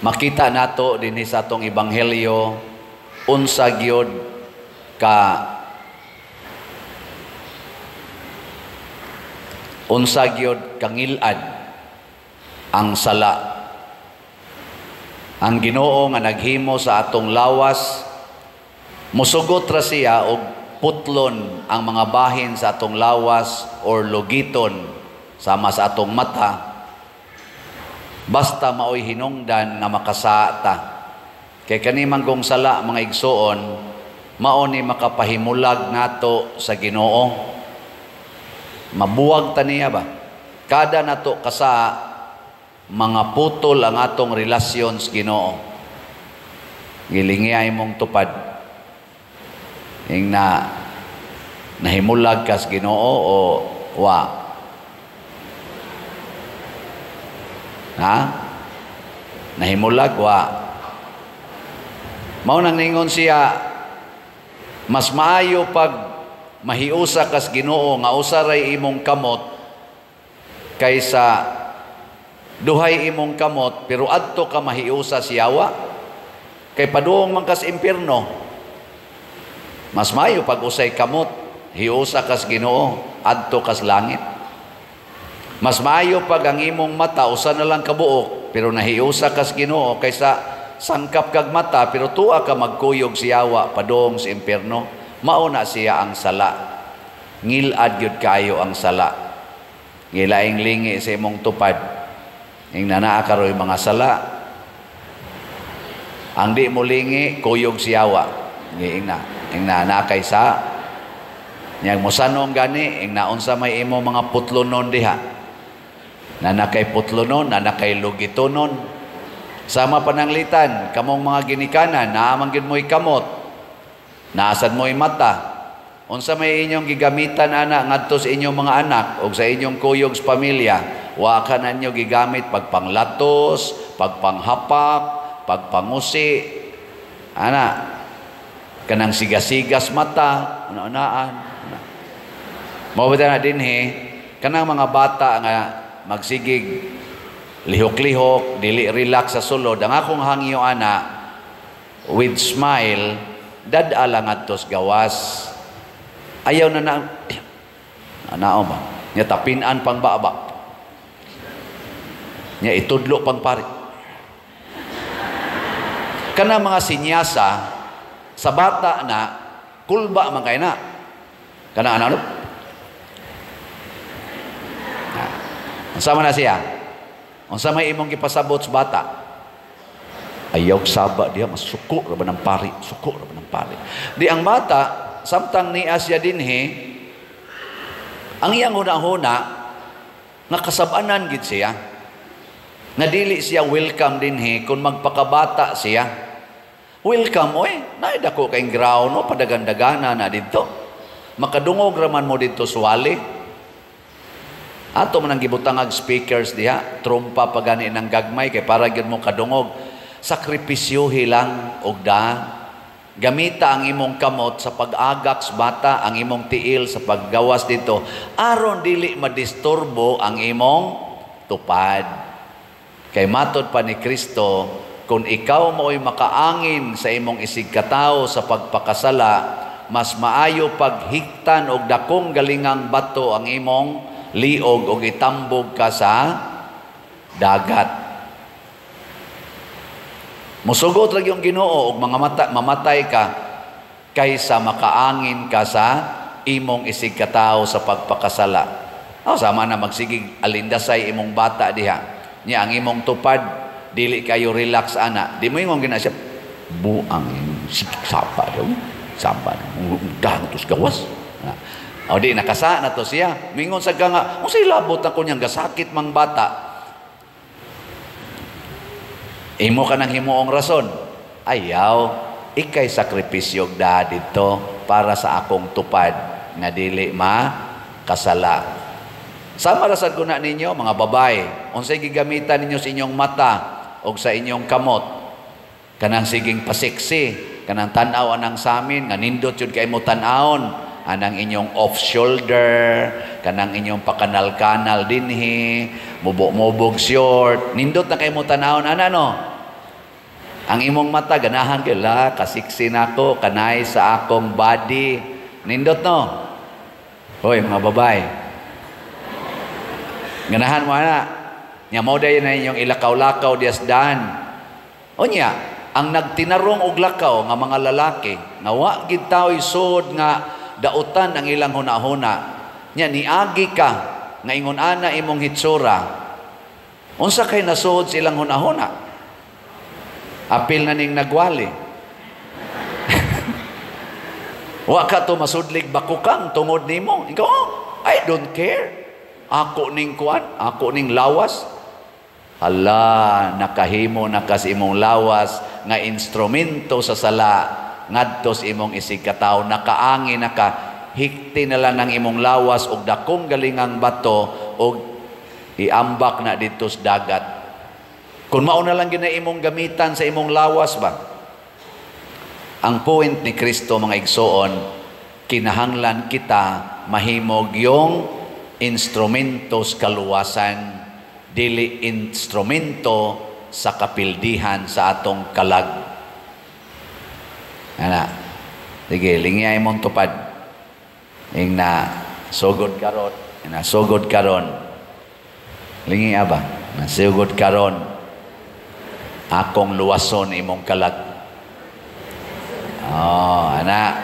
makita nato dinhi sa atong ebanghelyo unsa gyud kangilad ang sala. Ang Ginoo nga naghimo sa atong lawas, musugot ra siya og putlon ang mga bahin sa atong lawas or lugiton sama sa atong mata, basta maoy hinungdan nga makasata. Kay kani manggong sala mga igsoon, mao ni makapahimulag nato sa Ginoo. Mabuwag ta niya ba? Kada nato kasa mga putol ang atong relasyon sa Ginoo. Gilingi mong tupad. Ing nahimulag ka sa Ginoo o wa? Ha? Nahimulag wa? Mao nang ningon siya, mas maayo pag mahiusa ka sa Ginoo nga usaray imong kamot kaysa duhay imong kamot pero adto ka mahiusa siyawa. Kay paduong man kas impierno, mas maayo pag usay kamot hiusa kas Ginoo adto kas langit. Mas maayo pag ang imong mata usa na lang kabuok pero nahiusa kas Ginoo kaysa sangkap kag mata pero tuwa ka magkuyog siyawa padung sa impierno. Mao na siya ang sala. Ngilad gyud kayo ang sala. Gilaing lingi sa imong tupad. Ing nanaa karoy mga sala. Ang di mo lingi kuyog siyawa. Ing na kay sa nyag mo sanong gani ing naunsa may imo mga putlonon diha. Nanakay putlonon, nanakay lugitonon. Sama pananglitan, kamong mga ginikanan, naamang gid mo'y kamot. Naasan mo'y mata. Unsa may inyong gigamitan ana ngadto sa inyong mga anak o sa inyong kuyog sa pamilya, wa ka na ninyo gigamit pagpanglatos, pagpanghapak, pagpangusi. Ana, kanang sigas-sigas mata, una-unaan. Mawala na din kanang mga bata nga magsigig lihok-lihok, dili relax sa sulod. Ang akong hangyo ana with smile, dadala ngadtos gawas. Ayaw na anao ba? Nya tapinan pang baba. Nya itudlo pang pari. Kana mga sinyasa sa bata na kulba man kay na. Kana ano? Unsa man na siya? Unsa may imong gipasabot sa bata? Ayaw saba dia masuko ra ba ng pari, suko ra ba ng pari. Di ang bata samtang ni Asya dinhi ang iyang huna-huna nakasab-anan gid siya. Nadili siya welcome dinhi kung magpakabata siya. Welcome oy, naay dako kay ground no padagandagana na didto. Makadungog ra man mo didto suwali. Ato man ang gibutangag speakers diha, trompa pagani ng gagmay kay para gyud mo kadungog. Sakripisyohi lang og da. Gamita ang imong kamot sa pag-agak sa bata, ang imong tiil sa paggawas dito, aron dili madisturbo ang imong tupad. Kay matod pa ni Kristo, kung ikaw mo'y makaangin sa imong isigkatawo sa pagpakasala, mas maayo paghiktan og dakong galingang bato ang imong liog og itambog ka sa dagat. Musugot lang yung Ginoo og mamatay ka kaysa makaangin ka sa imong isigkatawo sa pagpakasala. Sama na magsigig alindasay imong bata diha. Nya ang imong tupad dili kayo relax ana. Di mo ingong gina siya buang sapa daw. Sapa dang tus gawas. O di nakasa na to siya. Mingon sa nga, unsay labot ako niyang gasakit mang bata. Imo ka nang himuong rason. Ayaw, ikay sakripisyog da dito para sa akong tupad nga dili kasala. Sama rasad ko na ninyo, mga babae, unsay gigamitan ninyo sa inyong mata o sa inyong kamot. Kanang siging pasiksi, kanang tanaw anang samin, nga nindot yun kay mo tanawon, anang inyong off-shoulder, kanang inyong pakanal-kanal dinhi, mubog-mubog short, nindot na kay mo tanawon, ano? Ang imong mata ganahan kay la kasiksi nako kanay sa akong body. Nindot no. Hoy mga babae. Ganahan mo na. Nya mo day na inyong ilakaw-lakaw diasdan. Unya, ang nagtinarong og lakaw nga mga lalaki nga wa gid tawo isod nga dautan ang ilang hunahuna. Nya niagi ka nga ingon ana imong hitsura. Unsa kay nasuod silang hunahuna? Apil na ning nagwali. Wa ka to masudlig bakukang tungod nimo. Ikaw, I don't care. Ako ning kuan, ako ning lawas. Hala, nakahimo na kas imong lawas nga instrumento sa sala ngadto sa imong isigkataw, nakaangi naka hikti na lang ng imong lawas og dakong galingang bato og iambak na dito sa dagat. Kung mao na lang gina imong gamitan sa imong lawas ba? Ang point ni Kristo mga igsoon, kinahanglan kita mahimog yung instrumento sa kaluwasan, dili instrumento sa kapildihan sa atong kalag. Ana, sige, lingyay mong tupad. Ing na sugod karon, na sugod karon. Lingi aba, na sugod karon. Akong luwason imong kalag. Oh, ana.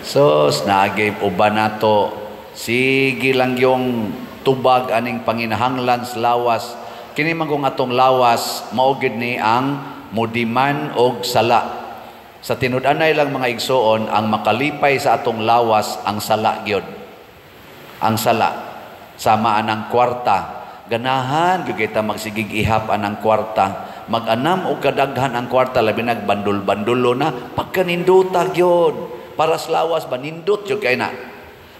Sos, naagay uban nato. Sige lang yung tubag aning panginahanglan sa lawas. Kini man kung atong lawas, maugid ni ang mudiman og sala. Sa tinud-anay lang mga igsoon, ang makalipay sa atong lawas, ang sala gyud. Ang sala. Sama anang kwarta. Ganahan, gyud kita magsigig ihap anang kwarta. Mag-anam o kadaghan ang kwarta, labi nagbandul-bandulo na, pagkaninduta gyud. Para sa lawas, banindot gyud kay na.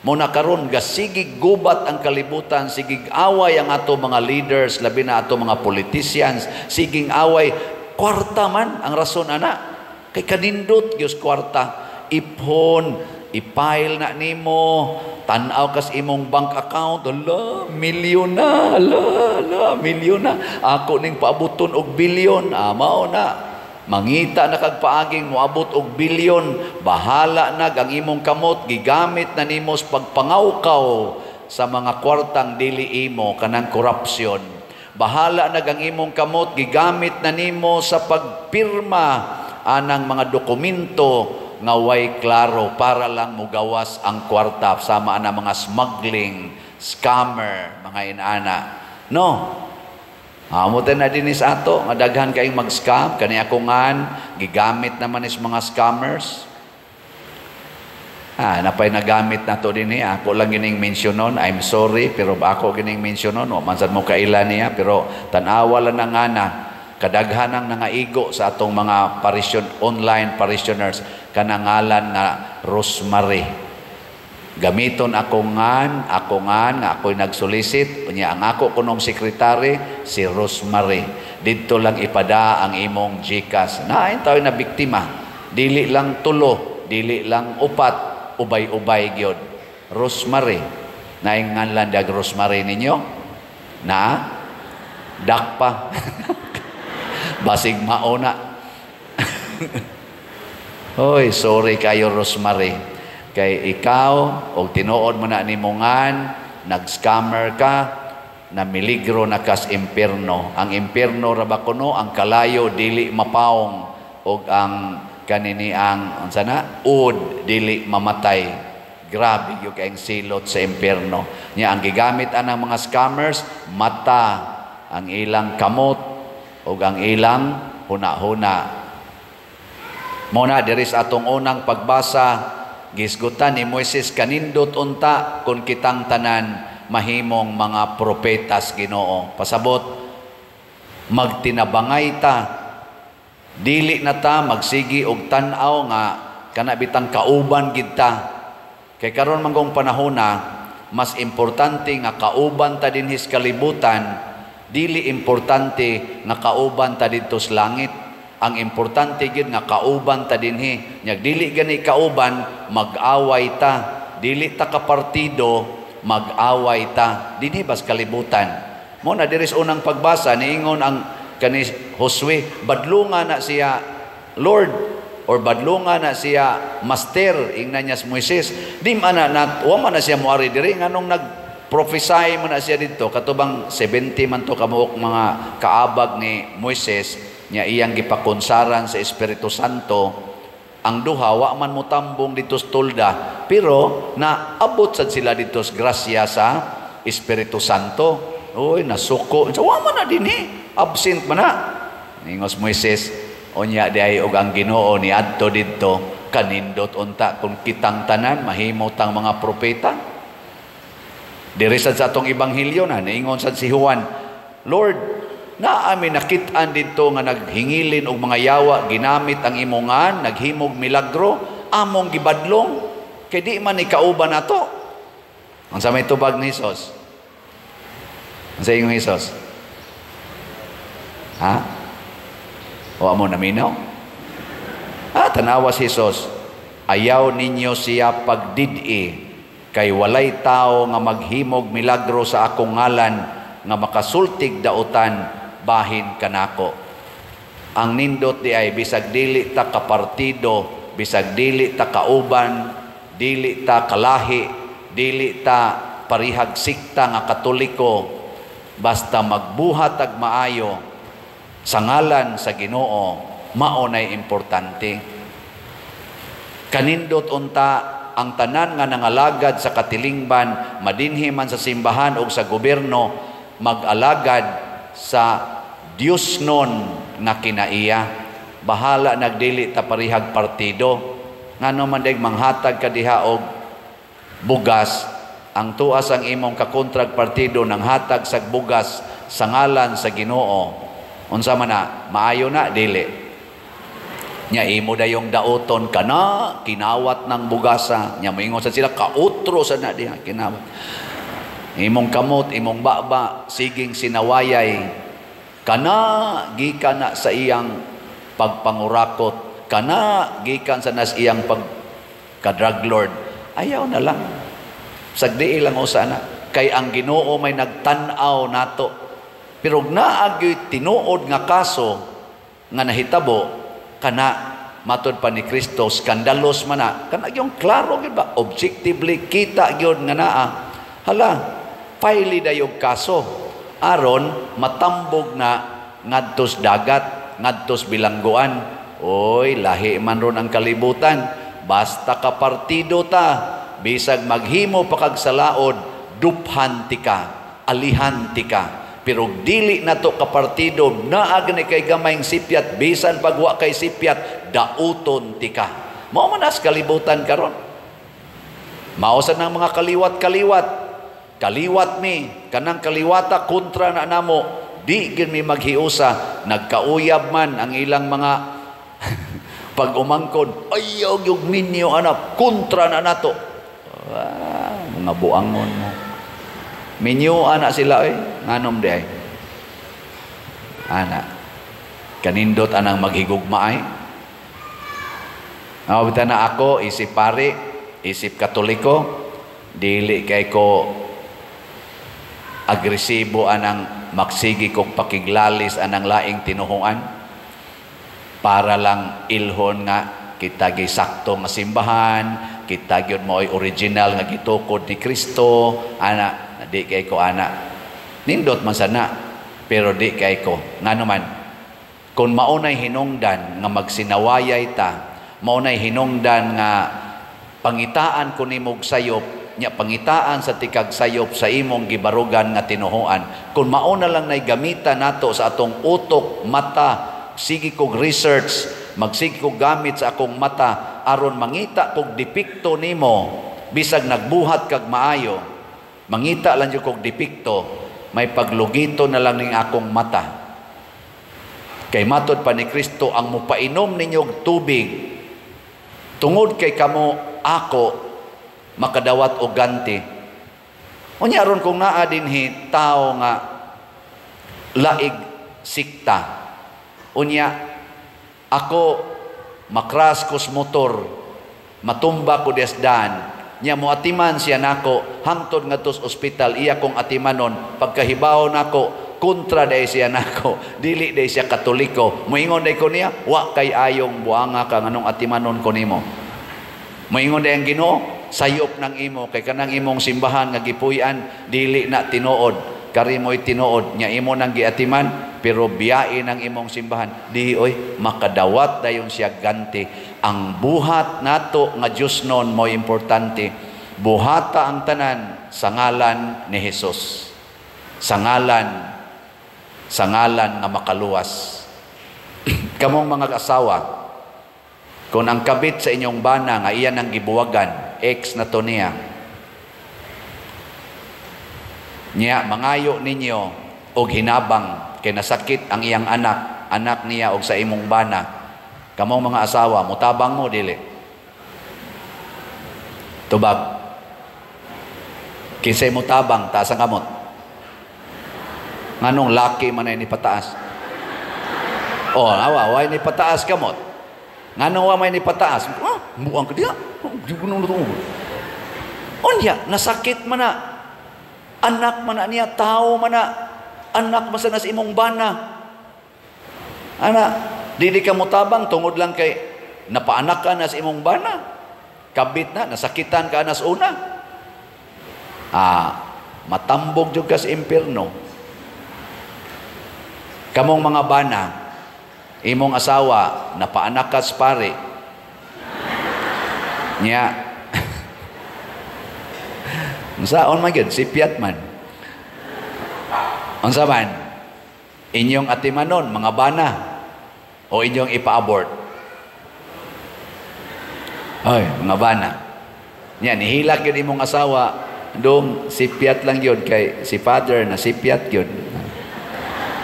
Muna karon gasigig gubat ang kalibutan, sigig away ang ato mga leaders, labi na ato mga politicians, siging away, kwarta man ang rason ana. Kay kanindot gyud kwarta, ipon, ipile na nimo, tan-aw kas imong bank account, ala, milyon na, ala, milyon na. Ako ning paabuton og bilyon, mao na. Mangita na kag paaging moabot og bilyon, bahala na ang imong kamot, gigamit na nimo sa pagpangawkaw sa mga kwartang dili imo kanang korupsyon. Bahala na ang imong kamot, gigamit na nimo sa pagpirma anang mga dokumento nga way klaro para lang mugawas ang kwarta sama na mga smuggling, scammer, mga inana. No. Amutin na din sa ato, nga daghan kayong mag-scam, kani ako ngan, gigamit naman is mga scammers. Napay nagamit na to din niya. Ako lang gining mensyonon, I'm sorry, pero ako gining mensyonon, o mansan mo kailan niya, pero tanawa lang na nga na, kadaghanang nangaigo sa atong mga online parishioners, kanangalan nga Rosemary. Gamiton ako ngan, nga ako'y nagsolicit, unya ang ako kunong sekretary, si Rosemary. Dito lang ipada ang imong GCash. Nain tayo na biktima. Dili lang tulo, dili lang upat, ubay-ubay gyud. Rosemary. Naingan lang dag Rosemary ninyo? Na? Dakpa. Basig mauna. Hoy, sorry kayo Rosemary. Kay ikaw, o tinuod mo na ni Mungan, nag-scammer ka, na miligro na kas impierno. Ang impierno rabakuno, ang kalayo, dili mapaong, o ang kanini ang, sana, dili mamatay. Grabe yung kayong silot sa impierno. Nya, ang gigamit ang mga scammers, mata, ang ilang kamot, o ang ilang huna-huna. Muna, diris atong unang pagbasa, gisgutan ni Moises kanindot unta kung kitang tanan mahimong mga propetas Ginoo. Pasabot, magtinabangay ta, dili na ta magsigi og tan-aw nga kanabitang kauban gid ta. Kay karon manggong panahona, mas importante nga kauban ta dinhi sa kalibutan, dili importante nga kauban ta didto sa langit. Ang importante gid nga kauban ta dinhi. Nya dili gani kauban, mag-away ta. Dili ta ka partido, mag-away ta. Dinhi bas kalibutan. Mo na diris unang pagbasa niingon ang kani Josue, badlunga na siya Lord or badlunga na siya Master ingnan niya si Moises. Di man na wa man na siya moari diri nganong nag-prophesy man na siya dito katubang 70 man to kamuok mga kaabag ni Moises nya iyang gipakonsaran sa Espiritu Santo. Ang duha wa man mutambong dito sa tolda pero naabot sad sila dito sa grasya sa Espiritu Santo. Oy, nasuko. So, wa man na dinhi. Absent man na. Ningos Moises, unya di ay og ang Ginoo ni adto didto kanindot unta kung kitang tanan mahimo tang mga propeta. Diri sad sa atong ebanghelyo na niingon sad si Juan, Lord, naami nakit-an dito nga naghingilin og mga yawa ginamit ang imongan naghimog milagro among gibadlong kay di man ikauban nato. Unsa may tubag ni Hesus? Unsa yung Hesus? Ha? Wa mo naminaw? Tanawa si Hesus, ayaw ninyo siya pagdid-i kay walay tao nga maghimog milagro sa akong ngalan nga makasultig dautan bahin kanako. Ang nindot di ay bisag dili ta kapartido, bisag dili ta kauban, dili ta kalahi, dili ta parihag sikta nga Katoliko, basta magbuhat ag maayo sa ngalan sa Ginoo, mao nay importante. Kanindot unta ang tanan nga nangalagad sa katilingban, madinhi man sa simbahan o sa gobyerno, mag-alagad sa Dios nun nga kinaiya. Bahala nagdili ta parihag partido. Ngano man dayeg manghatag ka diha og bugas, ang tuas ang imong kakontrag partido nang hatag sa bugas sa ngalan sa Ginoo. Unsa man na, maayo na dili. Nya imo dayong daoton kana kinawat ng bugasa. Nya moingon sa sila kautro sa na diha kinawat. Imong kamot, imong baba, siging sinawayay. Kana gikan na sa iyang pagpangurakot. Kana gikan sa nas iyang pagka-drug lord. Ayaw na lang. Sagdi lang o sana. Kay ang Ginoo may nagtanaw nato. Pero naagyo'y tinuod nga kaso nga nahitabo, kana matod pa ni Kristo, skandalos man na. Kana yung klaro, ba? Objectively, kita yun nga naa. Hala, paili dayog kaso. Aron, matambog na ngadtos dagat, ngadtos bilangguan. Oy, lahi man ron ang kalibutan. Basta ka partido ta, bisag maghimo pa kag salaod, duphan ti ka, alihan ti ka. Pero dili na to ka partido, naag ni kay gamayng sipyat, bisan pagwa kay sipyat, dauton ti ka. Mao man as kalibutan karon. Mausan ng mga kaliwat-kaliwat. Kaliwat mi, kanang kaliwata kontra na namo, di gid mi maghiusa, nagkauyab man ang ilang mga pag-umangkod, ayaw yung minyo anak, kontra na nato. Mga buangon mo. Minyo anak sila nganom di ay. Anak, kanindot anang maghigugma ay. Nawabita na ako, isip pari, isip Katoliko, dili kay ko agresibo anang maksigi kong pakiglalis anang laing tinuhuan para lang ilhon nga kita gisakto nga simbahan, kita gyud mo ay original nga gitukod ni Kristo, ana di kay ko ana. Nindot man sana, pero di kay ko. Ngano man, kung maunay hinungdan nga magsinawayay ta, maunay hinungdan nga pangitaan ko nimog sayop, nya pangitaan sa tikag sayop sa imong gibarugan nga tinuhuan. Kung mauna lang nay gamitan nato sa atong utok, mata, sige kog research, magsige kog gamit sa akong mata aron mangita kog depikto nimo, bisag nagbuhat kag maayo, mangita lang jud kog depikto, may paglugito na lang ning akong mata. Kay matod pa ni Kristo, ang mupainom ninyo tubig tungod kay kamo ako makadawat og ganti. Unya ron kung naa dinhi tao nga laig sikta, unya ako makras kos motor, matumba ko desdan, nya mo atiman siya nako hangtod ngadto sa ospital, iya kong atimanon, pagkahibaw nako kontra day siya nako, dili day siya Katoliko. Moingon day ko niya, wa kay ayong buanga ka nganong atimanon ko nimo. Moingon day ang Ginoo, sayop ng imo kay kanang imong simbahan nga gipuy-an dili na tinuod. Kari mo'y tinuod nya imo nang giatiman pero biyain ang imong simbahan. Di oy makadawat dayon siya ganti. Ang buhat nato nga Dios non mo importante. Buhata ang tanan sa ngalan ni Hesus. Sa ngalan nga makaluwas. Kamong mga asawa, kung ang kabit sa inyong bana nga iyan ang gibuwagan, ex na to niya, mangayo ninyo og hinabang kay nasakit ang iyang anak niya og sa imong bana. Kamong mga asawa, mutabang mo dili. Tubag. Kinsay mutabang taas ang kamot. Nganong laki man ay ni pataas. Oh, way ni pataas kamot. Nganong wa may ni pataas. Buang ka diha. Di ko nang lutuog. Unya, nasakit man na. Anak man na niya, tao man na. Anak man sa nas imong bana. Ana, dili ka mutabang tungod lang kay napaanak ka na sa imong bana. Kabit na, nasakitan ka na sa una. Matambog jud ka sa impyerno. Kamong mga bana, imong asawa, napaanak ka sa pare. Nya, unsaon man gyud, sipiat man. Unsa man? Inyong atimanon, mga bana, o inyong ipa-abort? Ay, mga bana. Nya, nihilak yun imong asawa, doon, sipiat lang yun, kay si father na sipiat yun.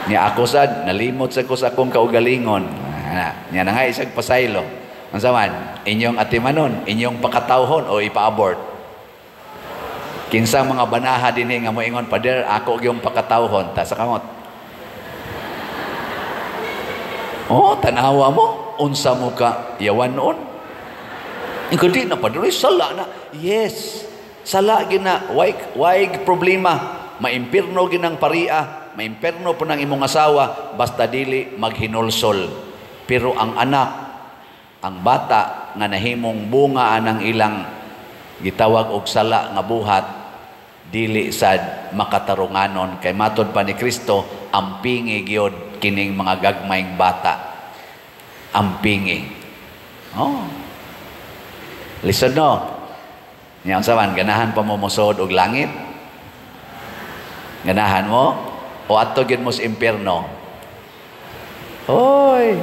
Nya ako sad, nalimot sa ko sa akong kaugalingon. Nya na nga isang pasaylo. Ang saman, inyong atimanon, inyong pakatawhon o ipa-abort. Kinsang mga banaha din nga mo ingon, Pader, ako yung pakatawhon, ta sa kamot. Oh, tanawa mo, unsa mo ka yawan noon. Ikaw di na, Pader, sala na. Yes, sala gina, why problema, maimpirno ginang paria, maimperno po ng imong asawa, basta dili maghinulsol. Pero ang anak, ang bata, nga nahimong bunga anang ilang gitawag og sala nga buhat, dili sad makatarunganon. Kay matod pa ni Kristo, ampingi gyud kining mga gagmayng bata. Ampingi. Oh. Listen no. Nya saman ganahan pa mo mosod og langit? Ganahan mo? O ato gyud mo sa impyerno. Hoy,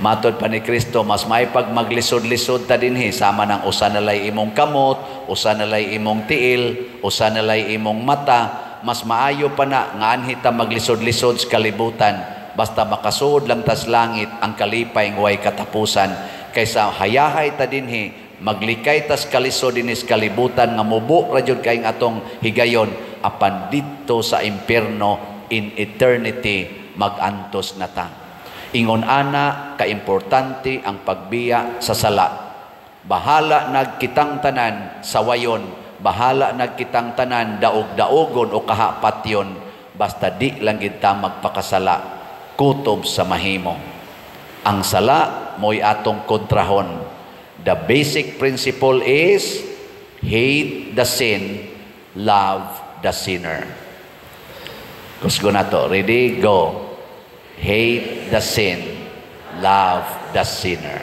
matod pa ni Kristo, mas may pag maglisod-lisod ta dinhi, sama ng usa nalay imong kamot, usa nalay imong tiil, usa nalay imong mata, mas maayo pa na nga anhi ta maglisod-lisod sa kalibutan, basta makasuod lang tas langit ang kalipay ng way katapusan, kaysa hayahay ta dinhi, maglikay tas kalisod dinis kalibutan nga mubo ra jud kay atong higayon, apan didto sa impyerno in eternity magantos na ta. Ingon ana kaimportante ang pagbiya sa sala. Bahala nagkitang tanan sa wayon, bahala nagkitang tanan daog-daogon o kahapatyon, basta di lang kita magpakasala, kutob sa mahimo. Ang sala mo'y atong kontrahon. The basic principle is hate the sin, love the sinner. Kusgo na to. Ready? Go. Hate the sin, love the sinner.